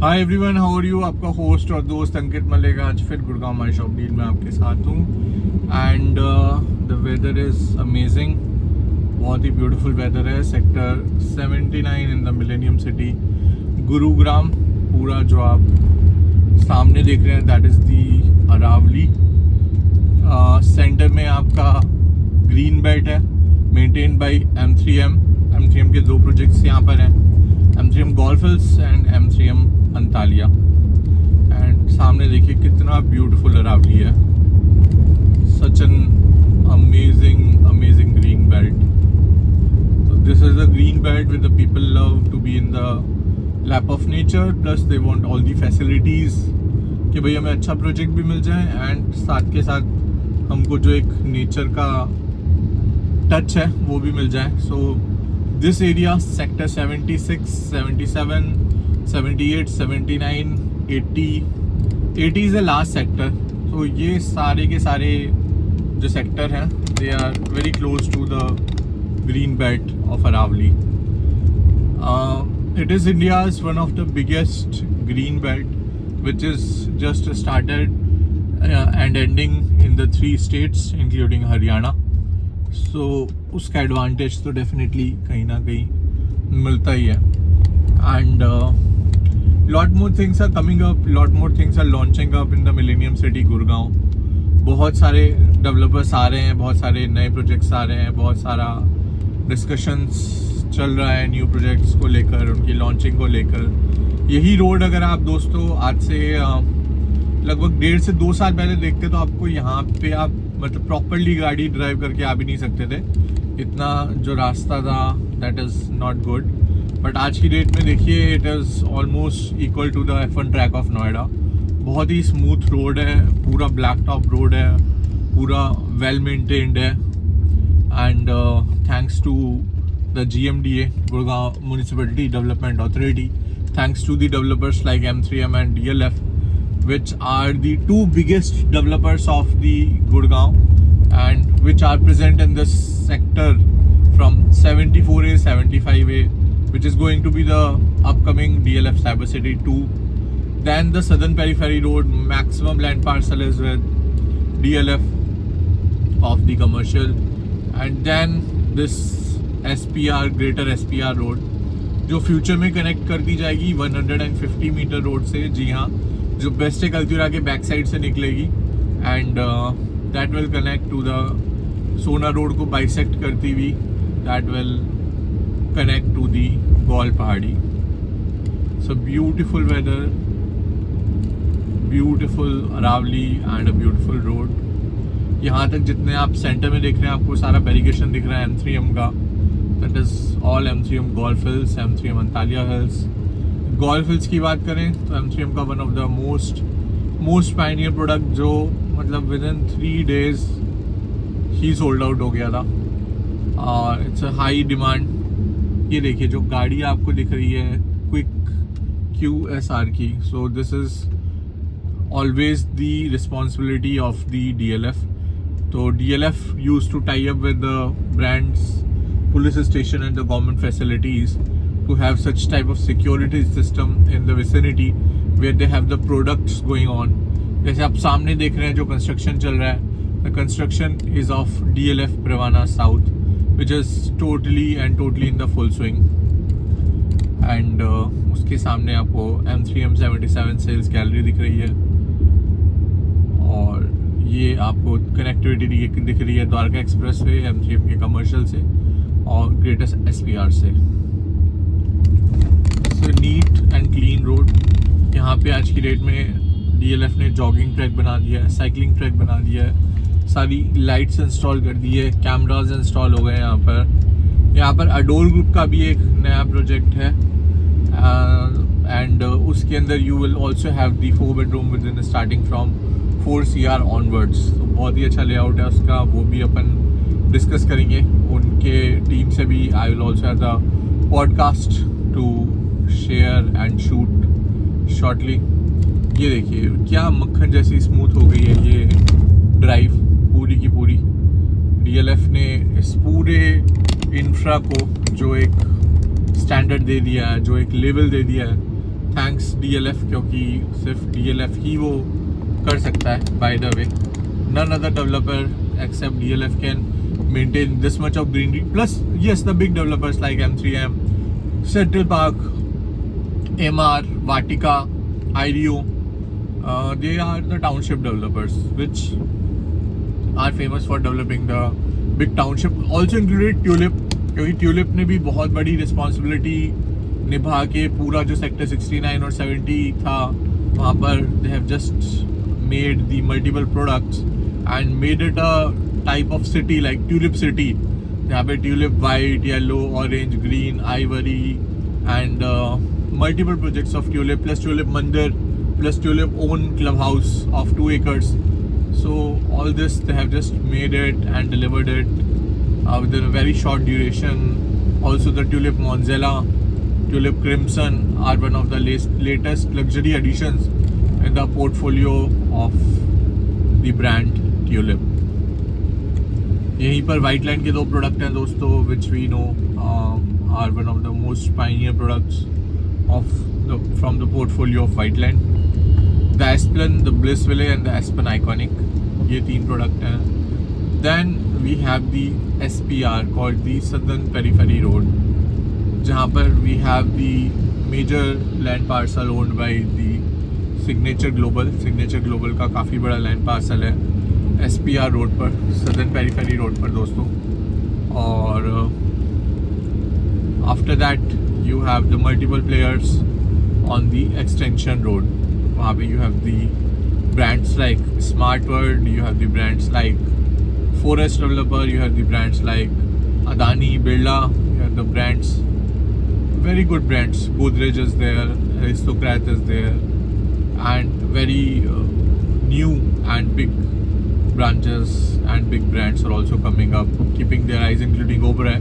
Hi everyone, how are you. आपका host और दोस्त अंकित मलिक आज फिर गुड़गांव माई शॉप डील में आपके साथ हूँ। And the weather is amazing, बहुत ही ब्यूटीफुल वेदर है। Sector 79 in the millennium city Gurugram. पूरा जो आप सामने देख रहे हैं that is the Aravali. Centre में आपका ग्रीन बेल्ट है मेंटेन बाय M3M के दो प्रोजेक्ट्स यहाँ पर हैं, M3M golf hills and M3M Antalya. And सामने देखिए कितना ब्यूटीफुल अरावली है, such an amazing green belt. So this is the green belt where the people love to be in the lap of nature, plus they want all the facilities कि भाई हमें अच्छा project भी मिल जाए एंड साथ के साथ हमको जो एक नेचर का टच है वो भी मिल जाए। So this area sector 76, 77, 78, 79, 80 is the last sector. तो ये सारे के सारे जो सेक्टर हैं they are very close to the green belt of Aravali. It is India's one of the biggest green belt, which is just started and ending in the 3 states including Haryana. So उसका advantage तो definitely कहीं ना कहीं मिलता ही है। And lot more things are coming up, lot more things are launching up in the millennium city Gurgaon. बहुत सारे डेवलपर्स आ रहे हैं, बहुत सारे नए प्रोजेक्ट्स आ रहे हैं, बहुत सारा डिस्कशंस चल रहा है न्यू प्रोजेक्ट्स को लेकर, उनकी लॉन्चिंग को लेकर। यही रोड अगर आप दोस्तों आज से लगभग 1.5 से 2 साल पहले देखते तो आपको यहाँ पे आप मतलब प्रॉपरली गाड़ी ड्राइव करके आ भी नहीं सकते थे। इतना जो रास्ता था that is not good, but आज की डेट में देखिए it is almost equal to the F1 track of Noida. बहुत ही स्मूथ रोड है, पूरा ब्लैक टॉप रोड है, पूरा वेल मेंटेन्ड है। And thanks to the GMDA, Gurgaon Municipality Development Authority, thanks to the developers like M3M and DLF, which are the 2 biggest developers of the Gurgaon and which are present in this sector from 74A, 75A, which is going to be the upcoming DLF Cyber City 2. Then the Southern Periphery Road, maximum land parcel is with DLF of the commercial, and then this SPR greater SPR road जो future में connect कर दी जाएगी 150 metre road से। जी हाँ, जो best कल्चरा के back side से निकलेगी and that will connect to the Sohna road को बाइसेक्ट करती हुई that will connect to the Gwal Pahari. So beautiful weather, beautiful Aravali and a beautiful road. यहाँ तक जितने आप सेंटर में देख रहे हैं आपको सारा बैरिकेशन दिख रहा है M3M का। That is all M3M Golf Hills, M3M Antalya Hills. Golf Hills की बात करें तो M3M का one of the most Pioneer product जो मतलब with in 3 days he sold out हो गया था। It's a high demand. ये देखिए जो गाड़ी आपको दिख रही है क्विक QSR की, so this is always the responsibility of the DLF। तो DLF use to tie up with the brands, police station and the government facilities to have such type of security system in the vicinity where they have the products going on. जैसे आप सामने देख रहे हैं जो construction चल रहा है, the construction is of DLF Privana South, which is totally in the full swing. And उसके सामने आपको M3M 77 सेल्स गैलरी दिख रही है और ये आपको कनेक्टिविटी दिख रही है द्वारका एक्सप्रेस वे M3M के कमर्शियल से और ग्रेटेस्ट SPR से। Neat and clean road. यहाँ पे आज की डेट में DLF ने जॉगिंग ट्रैक बना दिया है, साइकिलिंग ट्रैक बना दिया है, सारी लाइट्स इंस्टॉल कर दी है, कैमराज इंस्टॉल हो गए यहाँ पर। यहाँ पर अडोर ग्रुप का भी एक नया प्रोजेक्ट है एंड उसके अंदर you will also have the 4 bedroom with in starting from 4 CR onwards. तो बहुत ही अच्छा लेआउट है उसका, वो भी अपन डिस्कस करेंगे उनके टीम से भी। I will also have the podcast to share and shoot shortly. ये देखिए क्या मक्खन जैसी स्मूथ हो गई है ये ड्राइव पूरी की पूरी। DLF ने इस पूरे इंफ्रा को जो एक स्टैंडर्ड दे दिया है, जो एक लेवल दे दिया है, थैंक्स DLF, क्योंकि सिर्फ DLF ही वो कर सकता है. By the way, none other developer except DLF can maintain this much of greenery. Plus, yes, the big developers like M3M, Central Park, MR, Vatica, IREO, they are the township developers which are famous for developing the big township. Also included Tulip, क्योंकि Tulip ने भी बहुत बड़ी responsibility निभा के पूरा जो sector 69 और 70 था वहाँ पर they have just made the multiple products and made it a type of city like Tulip City. यहाँ पे Tulip white, yellow, orange, green, ivory and multiple projects of Tulip, plus Tulip Mandir, plus Tulip own clubhouse of 2 acres. So all this they have just made it and delivered it within a very short duration. Also the Tulip Monzella, Tulip Crimson are one of the latest luxury additions in the portfolio of the brand Tulip. यहीं पर White Line के 2 product हैं दोस्तों, which we know are one of the most pioneer products from the portfolio of White Line. The Aspen, the Bliss Valley and the Aspen Iconic, ये 3 product हैं. Then we have the SPR called the Southern Periphery Road, जहाँ पर we have the major land parcel owned by the Signature Global. Signature Global का काफ़ी बड़ा land parcel है SPR road पर, Southern Periphery road पर दोस्तों. और after that you have the multiple players on the Extension Road. वहाँ पे you have the brands like Smart World, you have the brands like Forest Developer, you have the brands like Adani, Birla, you have the brands, very good brands. Godrej is there, Aristocrat is there, and very new and big branches and big brands are also coming up, keeping their eyes, including Oberoi,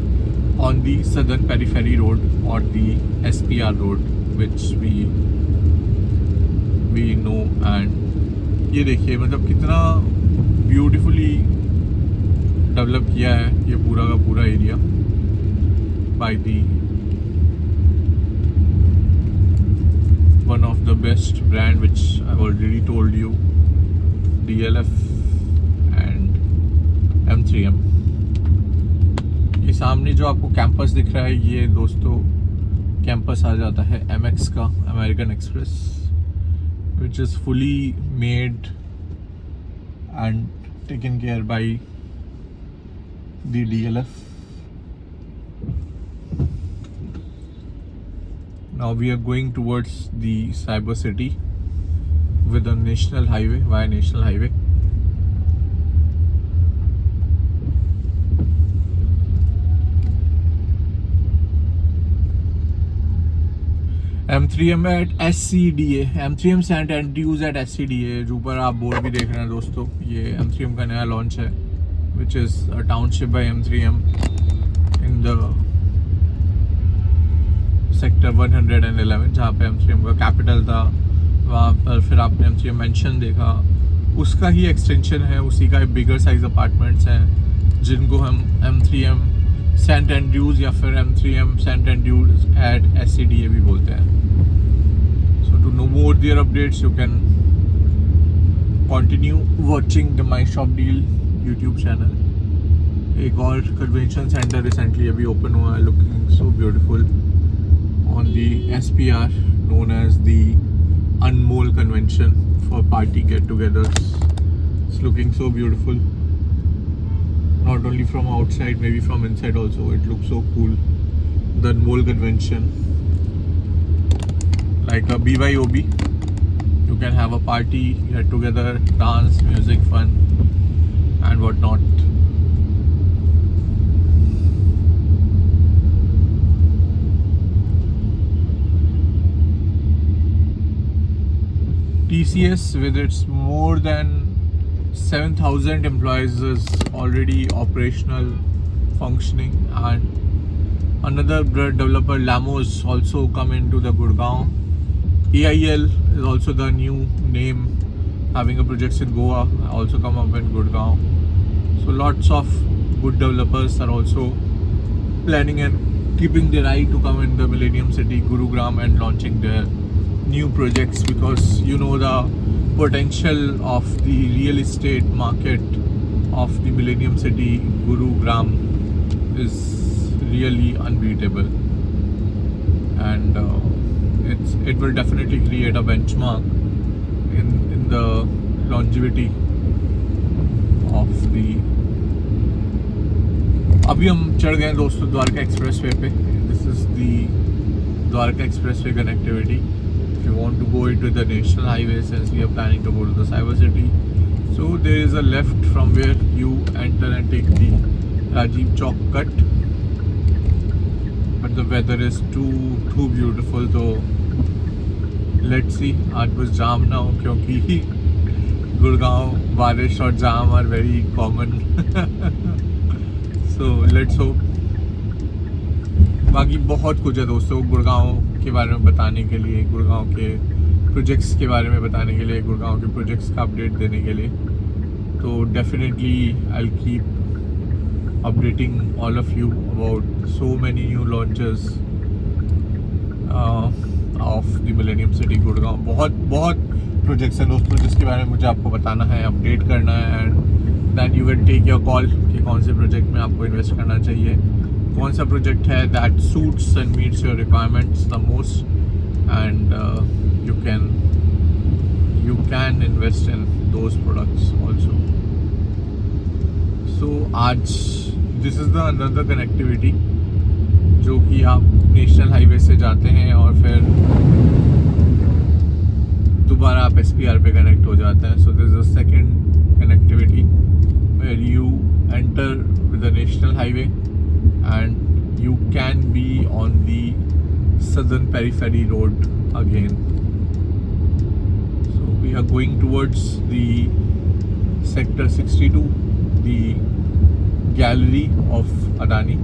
on the Southern Periphery Road or the SPR Road, which we know. And ये देखिए मतलब कितना beautifully develop किया है ये पूरा का पूरा area by the one of the best brand which I've already told you, DLF and M3M. ये सामने जो आपको कैंपस दिख रहा है ये दोस्तों कैंपस आ जाता है MX का, American express, which is fully made and taken care by the DLF. Now we are going towards the Cyber City with a national highway, via national highway. M3M at SCDA, M3M St. Andrews at SCDA, जो ऊपर आप board भी देख रहे हैं दोस्तों, ये M3M का नया लॉन्च है, which is a township by M3M in the sector 111, जहाँ पे M3M का कैपिटल था. वहाँ पर फिर आपने M3M मेंशन देखा, उसका ही एक्सटेंशन है, उसी का बिगर साइज अपार्टमेंट्स हैं जिनको हम M3M सेंट एंड्रूज या फिर M3M Saint Andrews eight SCDA भी बोलते हैं. So to know more their updates you can continue watching the my shop deal YouTube channel. एक और कन्वेंशन सेंटर रिसेंटली अभी ओपन हुआ है, looking so beautiful on the SPR, known as the Anmol Convention for party get-togethers. It's looking so beautiful. Not only from outside, maybe from inside also. It looks so cool. The Anmol Convention, like a BYOB. You can have a party, get together, dance, music, fun, and whatnot. TCS with its more than 7,000 employees is already operational, functioning, and another developer Lamos also come into the Gurgaon. AIL is also the new name, having a project in Goa, also come up in Gurgaon. So lots of good developers are also planning and keeping their eye to come in the Millennium City, Gurugram, and launching their new projects, because you know the potential of the real estate market of the Millennium City Gurugram is really unbeatable, and it will definitely create a benchmark in the longevity of the. अभी हम चढ़ गए दोस्तों Dwarka expressway पे. This is the Dwarka expressway connectivity. If you want to go into the national highway, since we are planning to go to the cyber city, so there is a left from where you enter and take the Rajiv Chowk cut, but the weather is too beautiful, so let's see. आज बस जाम ना हो, क्योंकि गुड़गांव बारिश और जाम are very common. So let's hope. बाकी बहुत कुछ है दोस्तों गुड़गांव के बारे में बताने के लिए, गुड़गांव के प्रोजेक्ट्स के बारे में बताने के लिए, गुड़गांव के प्रोजेक्ट्स का अपडेट देने के लिए. तो definitely I will keep updating all of you about so many new launches of the millennium city Gurgaon. बहुत प्रोजेक्ट्स हैं दोस्तों जिसके बारे में मुझे आपको बताना है, अपडेट करना है, and then you can take your call कि कौन से प्रोजेक्ट में आपको इन्वेस्ट करना चाहिए, कौन सा प्रोजेक्ट है that suits and meets your requirements the most, and you can invest in those products also. So आज this is the another connectivity जो कि आप नेशनल हाईवे से जाते हैं और फिर दोबारा आप SPR पे कनेक्ट हो जाते हैं. So this is the second connectivity where you enter with the national highway and you can be on the southern periphery road again. So we are going towards the sector 62, the gallery of Adani.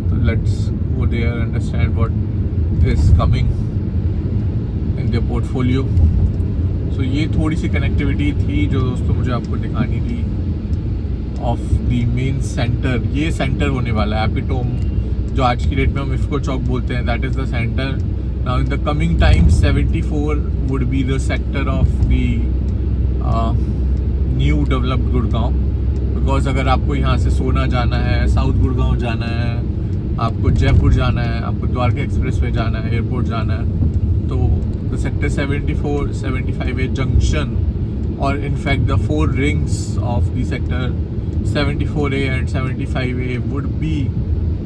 So let's go there and understand what is coming in their portfolio. So ये थोड़ी सी connectivity थी जो दोस्तों मुझे आपको दिखानी थी of the main centre. ये सेंटर होने वाला है, एपिटोम जो आज की डेट में हम इफ्को चौक बोलते हैं, that is the centre. Now in the coming time 74 would be the sector of the new developed Gurgaon. Because अगर आपको यहाँ से सोना जाना है, साउथ गुड़गांव जाना है, आपको जयपुर जाना है, आपको द्वारका एक्सप्रेसवे जाना है, एयरपोर्ट जाना है, तो the sector 74, 75A junction, or in fact the 4 rings of the sector 74A and 75A would be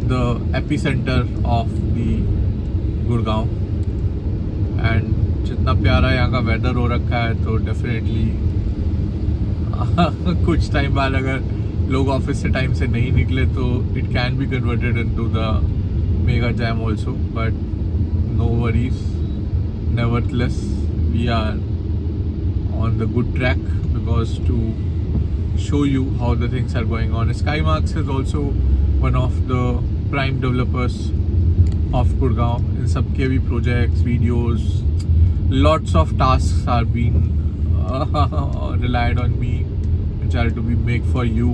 the epicenter of the Gurgaon. And जितना प्यारा यहाँ का वेदर हो रखा है तो डेफिनेटली कुछ टाइम बाद अगर लोग ऑफिस से टाइम से नहीं निकले तो it can be converted into the mega jam also, but no worries. Nevertheless, we are on the good track because to show you how the things are going on. Skymarks is also one of the prime developers of Gurgaon. In सबके भी projects, videos, lots of tasks are being relied on me, which are to be made for you,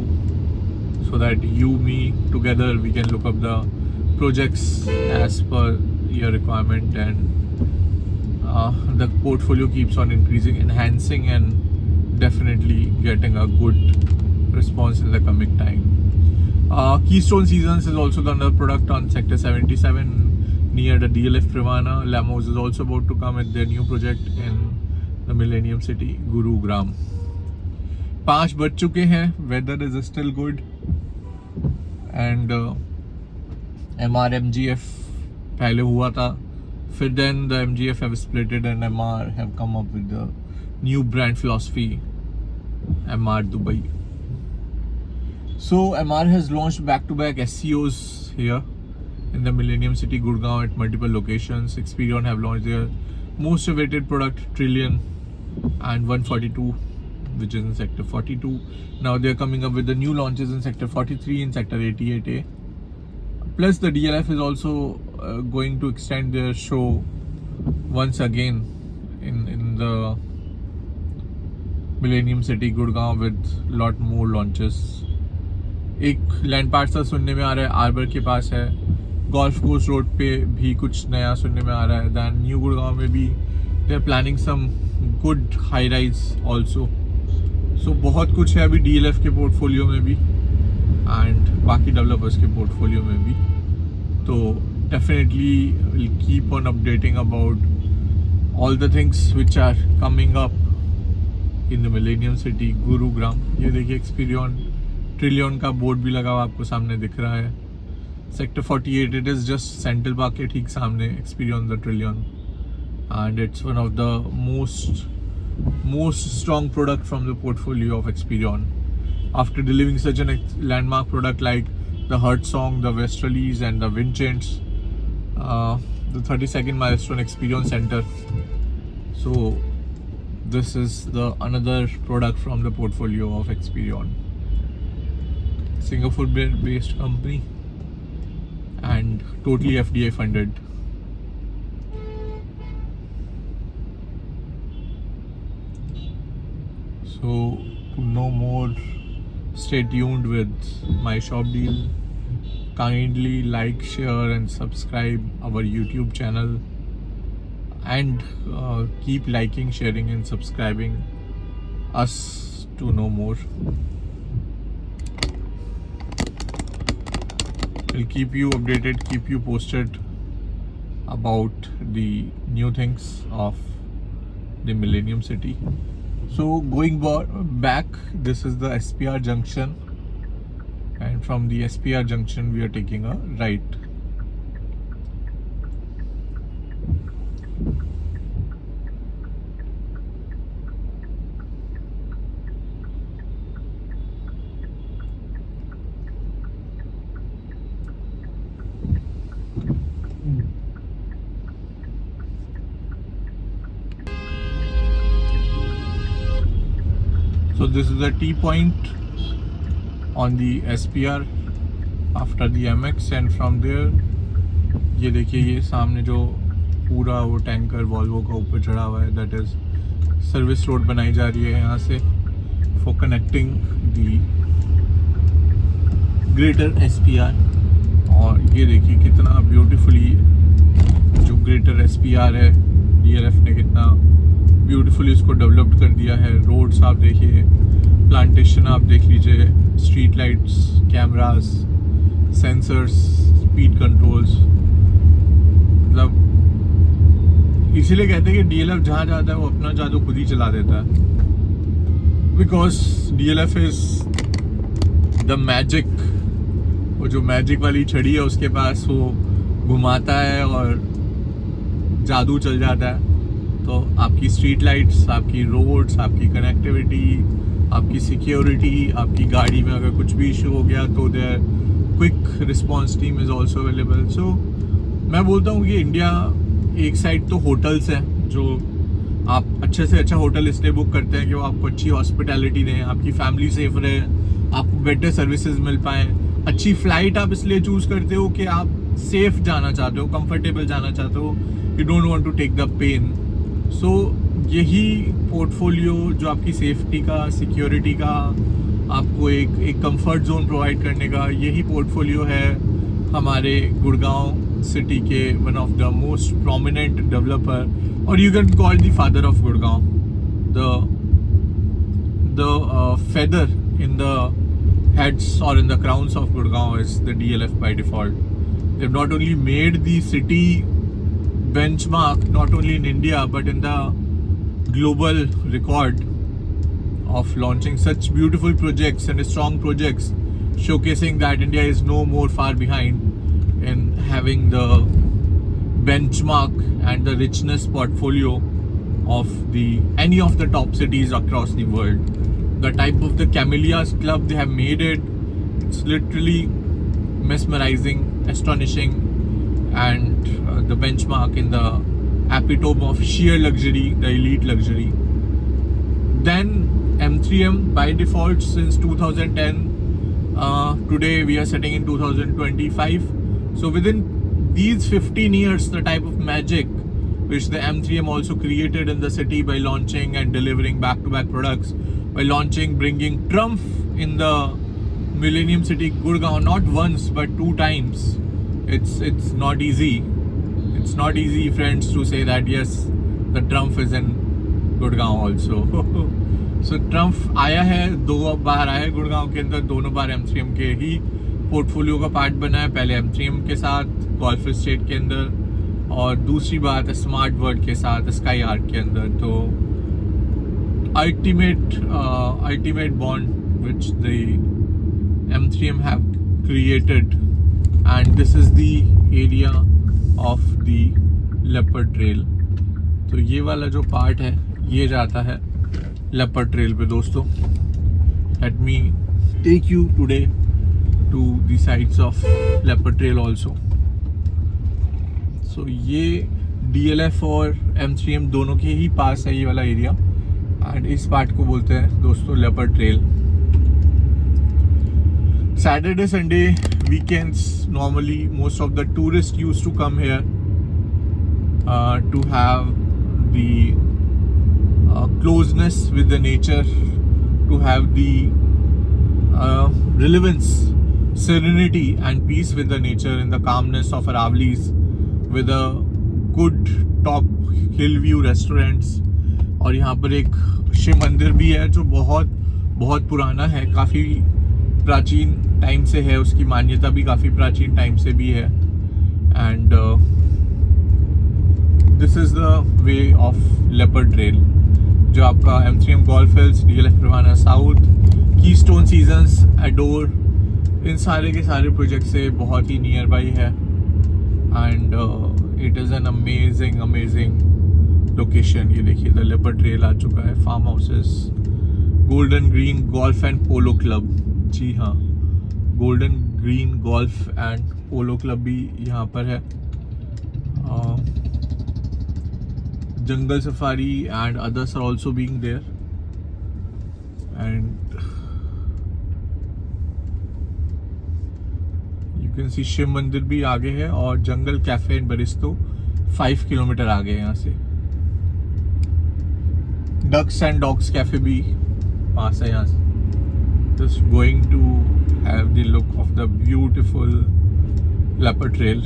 so that you, me, together we can look up the projects as per your requirement, and the portfolio keeps on increasing, enhancing, and definitely getting a good response in the coming time. Keystone Seasons is also the another product on sector 77 near the DLF Privana. Lamos is also about to come with their new project in the Millennium City Gurugram. 5 बज चुके हैं, weather is still good, and MR-MGF पहले हुआ था, फिर then the MGF have splitted and MR have come up with the new brand philosophy, MR Dubai. So MR has launched back-to-back SCOs here in the Millennium City Gurgaon at multiple locations. Experion have launched their most awaited product Trillion and 142, which is in sector 42. Now they are coming up with the new launches in sector 43 and sector 88A. Plus the DLF is also going to extend their show once again in the Millennium City Gurgaon with lot more launches. एक land parcel सुनने में आ रहा है arbor के पास है, golf course road पे भी कुछ नया सुनने में आ रहा है. दैन न्यू गुड़गांव में भी they are planning some good high rise also. So बहुत कुछ है अभी DLF के पोर्टफोलियो में भी एंड बाकी डेवलपर्स के पोर्टफोलियो में भी. तो definitely will keep on updating about all the things which are coming up in the Millennium City, Gurugram. ये देखिए एक्सपीरियन ट्रिलियन का बोर्ड भी लगा हुआ आपको सामने दिख रहा है. Sector 48, it is just central park के ठीक सामने experience the trillion and it's one of the most strong product from the portfolio of Experion. After delivering such a landmark product like the Heart Song, the Westerlies and the Vincents, the 32nd milestone Experion Center. So this is the another product from the portfolio of Experion. Singapore based company and totally FDI funded. So to know more, stay tuned with my shop deal. Kindly like, share and subscribe our YouTube channel and keep liking, sharing and subscribing us to know more. We'll keep you updated, keep you posted about the new things of the Millennium City. So going back, this is the SPR junction. And from the SPR junction we are taking a right. So this is the T point on the SPR after the MX and from there ये देखिए ये सामने जो पूरा वो tanker Volvo का ऊपर चढ़ा हुआ है, दैट इज सर्विस रोड बनाई जा रही है यहाँ से for connecting the greater SPR. और ये देखिए कितना ब्यूटीफुली जो ग्रेटर SPR है DLF ने कितना ब्यूटीफुली इसको डेवलप्ड कर दिया है. रोड्स आप देखिए, प्लांटेशन आप देख लीजिए, street lights, cameras, sensors, speed controls. मतलब इसीलिए कहते हैं कि DLF जहाँ जाता है वो अपना जादू खुद ही चला देता है. Because DLF is the magic. वो जो मैजिक वाली छड़ी है उसके पास, वो घुमाता है और जादू चल जाता है. तो आपकी स्ट्रीट लाइट्स, आपकी रोड्स, आपकी कनेक्टिविटी, आपकी सिक्योरिटी, आपकी गाड़ी में अगर कुछ भी इशू हो गया तो their quick response team is also available. So मैं बोलता हूँ कि इंडिया एक साइड तो होटल्स हैं जो आप अच्छे से अच्छा होटल इसलिए बुक करते हैं कि वो आपको अच्छी हॉस्पिटैलिटी दें, आपकी फैमिली सेफ रहे, आपको बेटर सर्विसेज मिल पाएँ. अच्छी फ्लाइट आप इसलिए चूज़ करते हो कि आप सेफ जाना चाहते हो, कंफर्टेबल जाना चाहते हो, you don't want to take the pain. So यही पोर्टफोलियो जो आपकी सेफ्टी का, सिक्योरिटी का, आपको एक कंफर्ट जोन प्रोवाइड करने का, यही पोर्टफोलियो है हमारे गुड़गांव सिटी के one of the most prominent developer, और you can call the father of Gurgaon. The feather in the heads or in the crowns of Gurgaon is the DLF by default. They've not only made the city benchmark not only in India but in the global record of launching such beautiful projects and strong projects, showcasing that India is no more far behind in having the benchmark and the richness portfolio of any of the top cities across the world. The type of the Camellias Club they have made it, it's literally mesmerizing, astonishing, and the benchmark in the epitome of sheer luxury, the elite luxury. Then M3M by default since 2010. Today we are sitting in 2025. So within these 15 years, the type of magic which the M3M also created in the city by launching and delivering back-to-back products, by launching, bringing Trump in the Millennium City Gurgaon, not once but 2 times. it's not easy. It's not easy, friends, to say that yes, the Trump is in Gurgaon also. So Trump आया है, 2 बार आया है गुड़गांव के अंदर, दोनों बार M3M के ही portfolio का part बना है. पहले M3M के साथ गोल्फ स्टेट के अंदर, और दूसरी बात स्मार्ट वर्ल्ड के साथ स्काई आर्ट के अंदर. तो ultimate bond which the M3M have created, and this is the area of the leopard trail. तो ये वाला जो पार्ट है ये जाता है leopard trail पे दोस्तों. Let me take you today to the sites of leopard trail also. So ये DLF और M3M दोनों के ही पास है ये वाला एरिया, एंड इस पार्ट को बोलते हैं दोस्तों leopard trail. Saturday, Sunday, weekends, normally most of the tourists used to come here to have the closeness with the nature, to have the relevance, serenity and peace with the nature in the calmness of Aravali's, with a good top hill view restaurants. और यहाँ पर एक शिव मंदिर भी है जो बहुत बहुत पुराना है, काफ़ी प्राचीन टाइम से है, उसकी मान्यता भी काफ़ी प्राचीन टाइम से भी है. And this is the way of leopard trail जो आपका M3M golf hills, DLF Privana south, keystone seasons, adore, इन सारे के सारे प्रोजेक्ट से बहुत ही नियर बाई है. And it is an amazing location. ये देखिए द लेपर्ड ट्रेल आ चुका है. Farm houses, golden green golf and polo club, जी हाँ, golden green golf and polo club भी यहाँ पर है. जंगल safari and others are also being there. And you can see Shiv मंदिर भी आगे है, और jungle cafe and Barista 5 kilometre आगे है यहाँ से. डक्स एंड डॉग्स कैफे भी पास है यहाँ से. Just going to have the look of the beautiful leopard trail.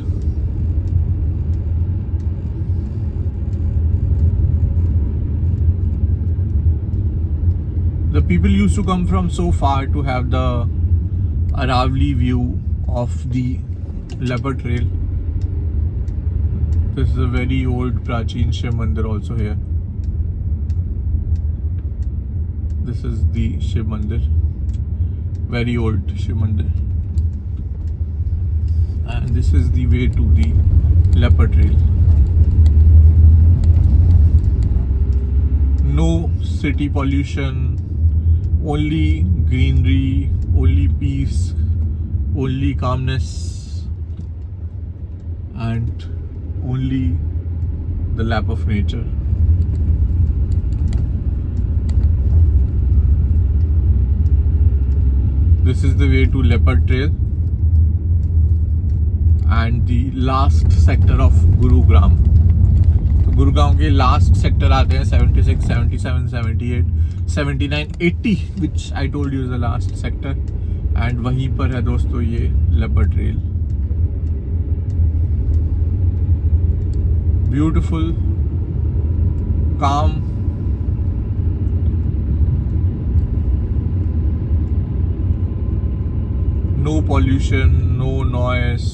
The people used to come from so far to have the Aravali view of the leopard trail. This is a very old Prachin Shiv Mandir also here. This is the Shiv Mandir. Very old Shiv Mandir, and this is the way to the leopard trail. No city pollution, only greenery, only peace, only calmness, and only the lap of nature. This is the way to leopard trail and the last sector of Gurugram. तो गुरुग्राम के last sector आते हैं 76, 77, 78, 79, 80 which I told you is the last sector, and वहीं पर है दोस्तों ये leopard trail. Beautiful, calm, no pollution, no noise,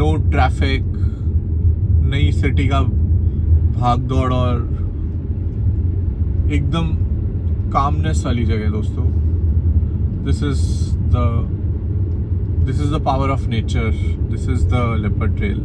no traffic, नई सिटी का भाग दौड़, और एकदम कामनेस वाली जगह दोस्तों. This is the power of nature. This is the leopard trail.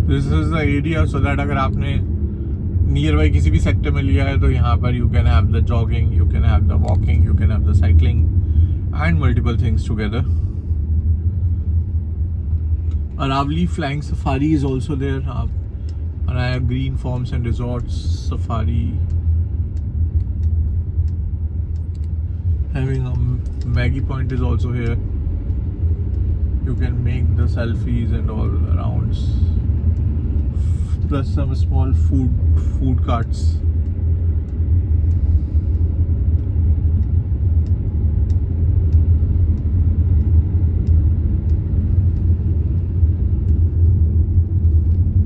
This is the area, so that अगर आपने नियर बाई किसी भी सेक्टर में लिया है तो यहाँ पर you can have the jogging, you can have the walking, you can have the cycling and multiple things together. Aravali Flying Safari is also there. Araya Green Farms and Resorts Safari, having a Maggie Point is also here. You can make the selfies and all around, plus some small food carts.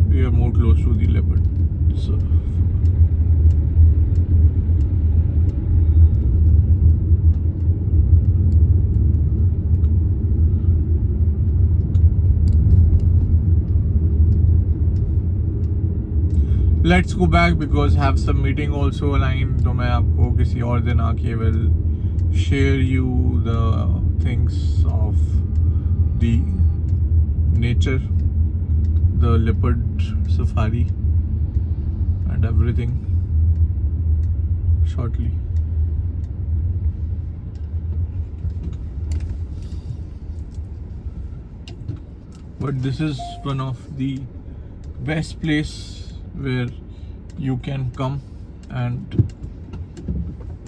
We are more close to the leopard. So let's go back because have some meeting also aligned. तो मैं आपको किसी और दिन आके will share you the things of the nature, the leopard safari and everything shortly. But this is one of the best place where you can come and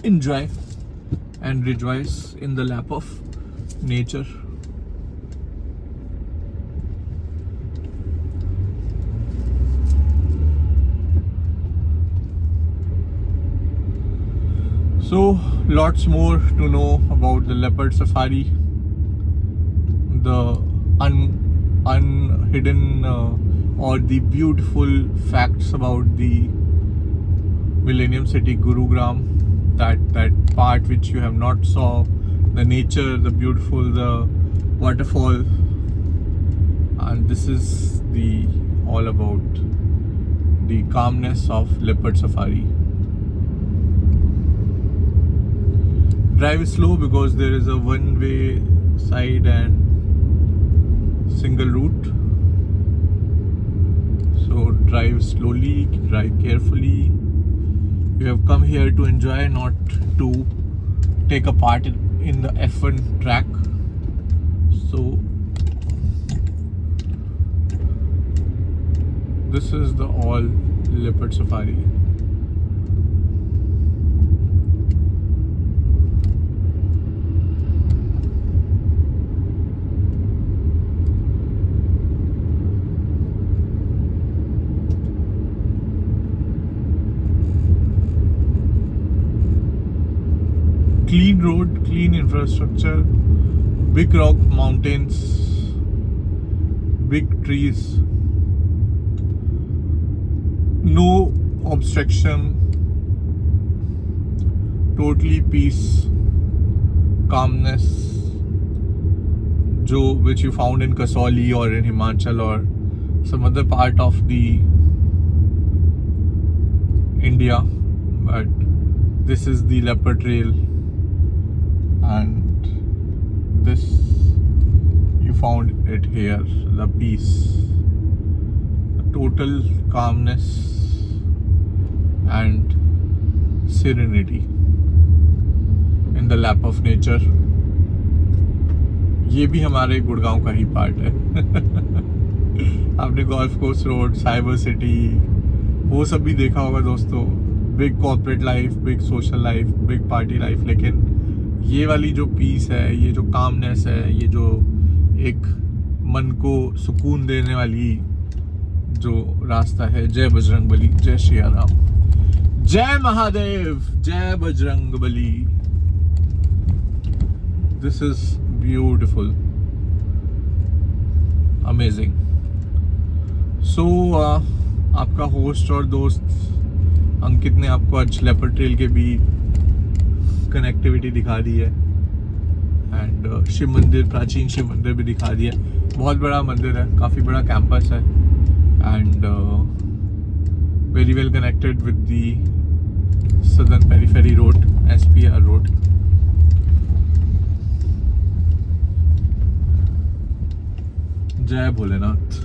enjoy and rejoice in the lap of nature. So lots more to know about the leopard safari, the unhidden or the beautiful facts about the Millennium City Gurugram, that part which you have not saw, the nature, the beautiful, the waterfall, and this is the all about the calmness of leopard safari. Drive slow because there is a one-way side and single route. So drive slowly, drive carefully. You have come here to enjoy, not to take a part in the F1 track. So this is the all leopard safari. Clean road, clean infrastructure, big rock mountains, big trees, no obstruction, totally peace, calmness, which you found in Kasauli or in Himachal or some other part of the India, but this is the leopard trail. And this you found it here, the peace, the total calmness and serenity in the lap of nature. ये भी हमारे गुड़गांव का ही part है. आपने golf course road, cyber city, वो सब भी देखा होगा दोस्तों. Big corporate life, big social life, big party life, लेकिन ये वाली जो पीस है, ये जो कामनेस है, ये जो एक मन को सुकून देने वाली जो रास्ता है. जय बजरंगबली, जय श्री राम, जय महादेव, जय Bajrangbali. This is beautiful, amazing. So आपका होस्ट और दोस्त अंकित ने आपको आज लेपर्ड ट्रेल के भी कनेक्टिविटी दिखा दी है एंड शिव मंदिर, प्राचीन शिव मंदिर भी दिखा दिया. बहुत बड़ा मंदिर है, काफ़ी बड़ा कैंपस है and very well connected with the southern periphery road, SPR road. जय भोलेनाथ.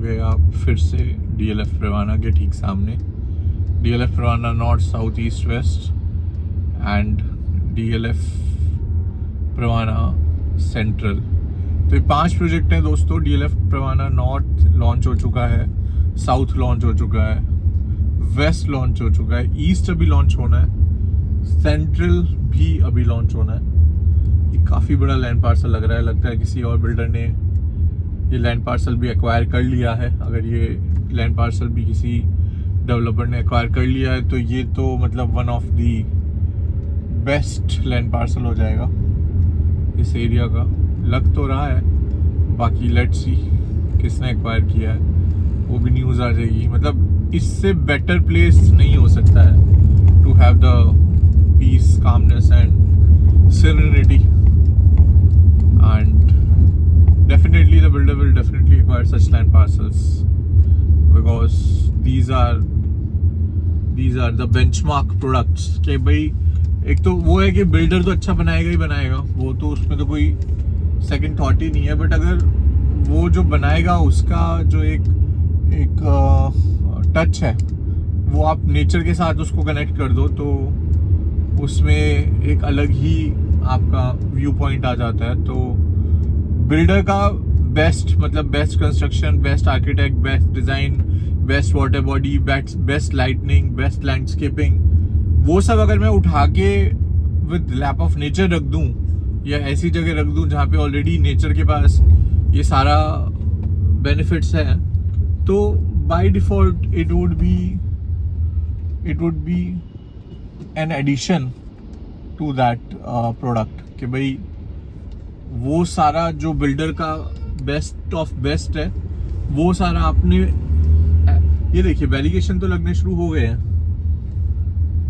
गया फिर से DLF परवाना के ठीक सामने। DLF Parwana north south east west and DLF Parwana central. तो ये 5 प्रोजेक्ट हैं दोस्तों। DLF परवाना नॉर्थ लॉन्च हो चुका है, साउथ लॉन्च हो चुका है, वेस्ट लॉन्च हो चुका है, ईस्ट अभी लॉन्च होना है, सेंट्रल भी अभी लॉन्च होना है। ये काफ़ी बड़ा लैंड पार्सल लग रहा है, लगता है किसी और बिल्डर ने ये लैंड पार्सल भी एक्वायर कर लिया है। अगर ये लैंड पार्सल भी किसी डेवलपर ने एक्वायर कर लिया है तो ये तो मतलब one of the best land parcel हो जाएगा इस एरिया का, लग तो रहा है। बाकी लेट्स सी किसने एक्वायर किया है, वो भी न्यूज़ आ जाएगी। मतलब इससे बेटर प्लेस नहीं हो सकता है to have the peace, calmness and serenity, and definitely the builder will definitely acquire such land parcels because these are the benchmark products। कि भाई एक तो वो है कि बिल्डर तो अच्छा बनाएगा ही बनाएगा, वो तो उसमें तो कोई सेकंड थॉट ही नहीं है। बट अगर वो जो बनाएगा उसका जो एक टच है वो आप नेचर के साथ उसको कनेक्ट कर दो तो उसमें एक अलग ही आपका व्यू पॉइंट आ जाता है। तो बिल्डर का बेस्ट मतलब best construction, best architect, best design, best water body, best lightning, best landscaping, वो सब अगर मैं उठा के विद लैप ऑफ नेचर रख दूं या ऐसी जगह रख दूं जहाँ पे ऑलरेडी नेचर के पास ये सारा बेनिफिट्स है, तो by default it would be an addition to that product. कि भाई वो सारा जो बिल्डर का बेस्ट ऑफ बेस्ट है वो सारा आपने, ये देखिए बैरिकेशन तो लगने शुरू हो गए हैं,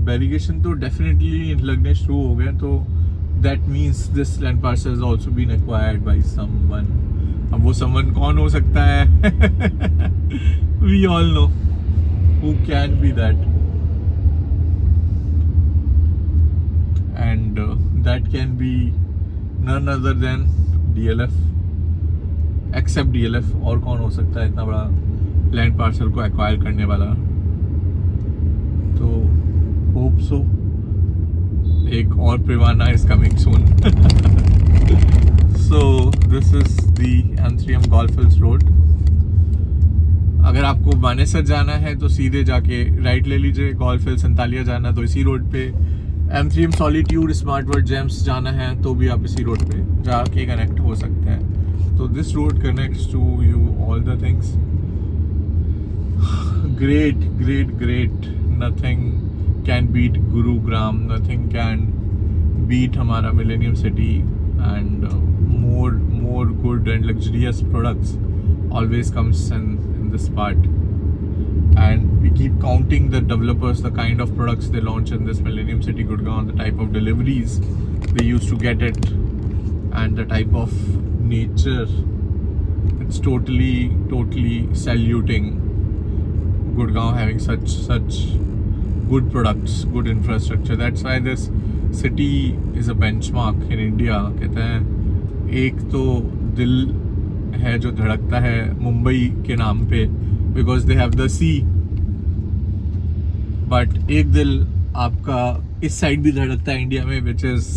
बैरिकेशन तो डेफिनेटली लगने शुरू हो गए। तो that means this land parcel has also been acquired by someone. अब वो समवन कौन हो सकता है? We all know who can be that, and that can be none other than DLF, except DLF। और कौन हो सकता है इतना बड़ा लैंड पार्सल को एक्वायर करने वाला? तो होप सो एक और Privana is coming soon. So this is the M3M golf hills road. अगर आपको मानेसर जाना है तो सीधे जाके राइट ले लीजिए, गोल्फ हिल्स संतालिया जाना तो इसी रोड पे, M3M solitude smart world James जाना है तो भी आप इसी रोड पे जाके कनेक्ट हो सकते हैं। तो this road connects to you all the things. Great great great, nothing can beat Gurugram, nothing can beat हमारा millennium city, and more good and luxurious products always comes in this part। And we keep counting the developers, the kind of products they launch in this Millennium City Gurgaon, the type of deliveries they used to get it, and the type of nature. It's totally saluting Gurgaon having such good products, good infrastructure। That's why this city is a benchmark in India। कहते हैं एक तो दिल है जो धड़कता है मुंबई के नाम पे, because they have the sea, but एक दिल आपका इस साइड भी धड़कता है इंडिया में, which is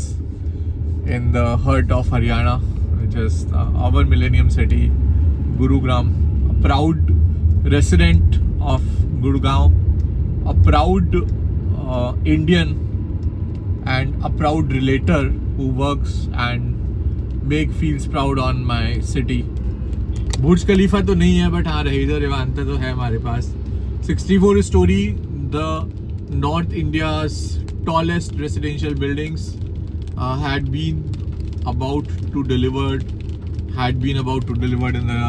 in the heart of Haryana, which is our millennium city, Gurugram, a proud resident of Gurgaon, a proud Indian and a proud relator who works and feels proud on my city। बुर्ज खलीफा तो नहीं है but हाँ रहीदा रेवांता तो है हमारे पास। 64 story, the North India's tallest residential buildings had been about to delivered in the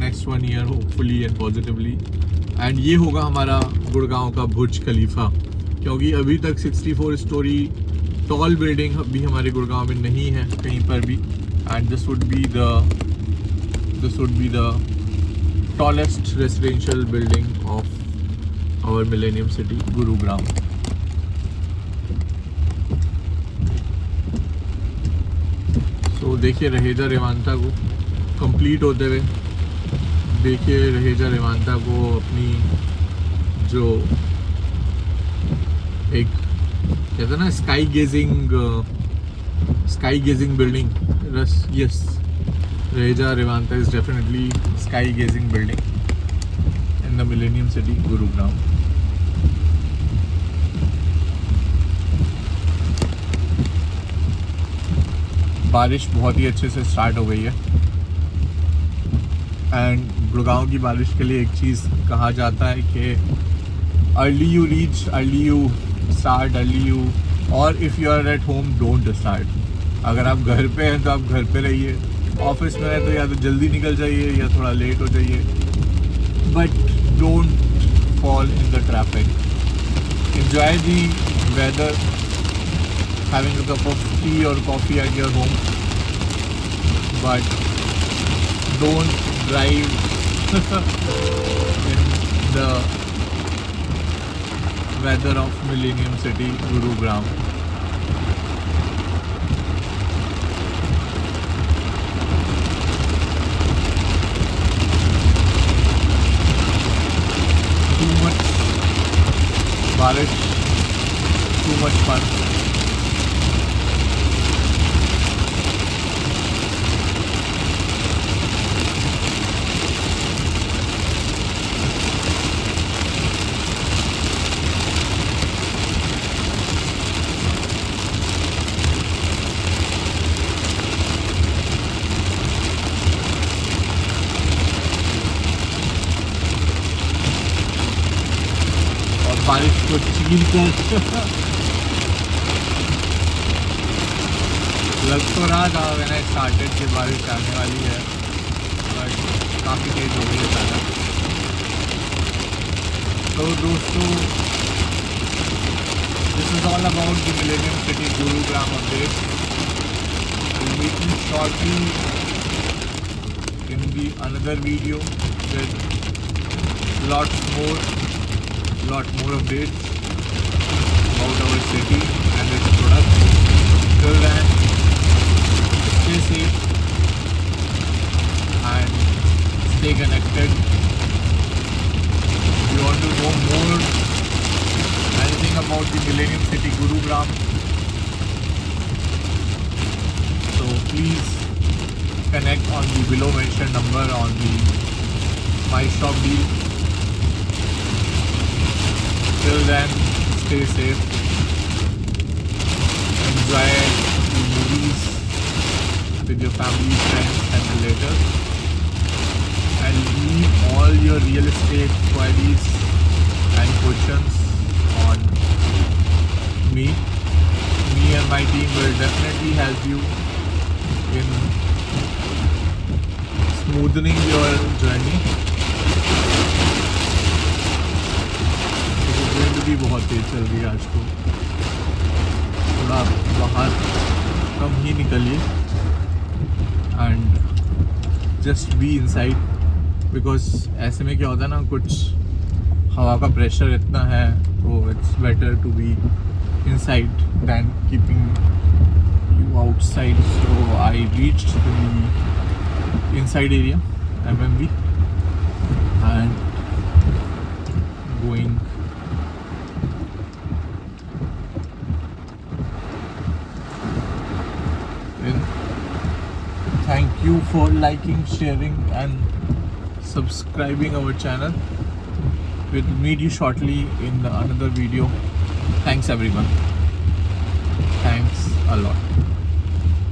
next 1 year hopefully and positively। and ये होगा हमारा गुड़गांव का बुर्ज खलीफा, क्योंकि अभी तक 64 story टॉल बिल्डिंग भी हमारे गुड़गांव में नहीं है कहीं पर भी। and this would be the tallest residential building of our millennium city Gurugram। so देखिए रहेजा रेवांता को कंप्लीट होते हुए देखिए रहेजा रेवांता को अपनी जो एक कहते हैं ना sky gazing building. Yes, Raheja Revanta is definitely sky gazing building in the millennium city Gurugram. बारिश बहुत ही अच्छे से स्टार्ट हो गई है. एंड गुड़गांव की बारिश के लिए एक चीज़ कहा जाता है कि early you reach, early you start, early you, और if you are at home don't start. अगर आप घर पे हैं तो आप घर पे रहिए, ऑफिस में हैं तो या तो जल्दी निकल जाइए या थोड़ा लेट हो जाइए, but don't fall in the traffic. Enjoy the weather, having a cup of tea or coffee at your home, but don't drive in the weather of Millennium City, Gurugram. Too much barish, too much fun. बारिश को चीर कर लग तो रहा था मैंने started कि बारिश आने वाली है, बट काफ़ी तेज हो गई है ज़्यादा. तो दोस्तों, this is all about the millennium city Gurugram update. We'll meet you shortly in the another video with lot more updates about our city and its products. Till then, stay safe and stay connected. If you want to know more anything about the Millennium City Gurugram, so please connect on the below mentioned number on the My Shop deal. Till then, stay safe, enjoy the movies with your family, friends and relatives, and leave all your real estate queries and questions on me. Me and my team will definitely help you in smoothening your journey. भी बहुत तेज चल रही है आज को, थोड़ा बाहर कम ही निकलिए and just be inside, because ऐसे में क्या होता है ना, कुछ हवा का प्रेशर इतना है तो it's better to be inside than keeping you outside. So I reached the inside area MMB and going. Thank you for liking, sharing and subscribing our channel. We'll meet you shortly in another video. Thanks everyone. Thanks a lot.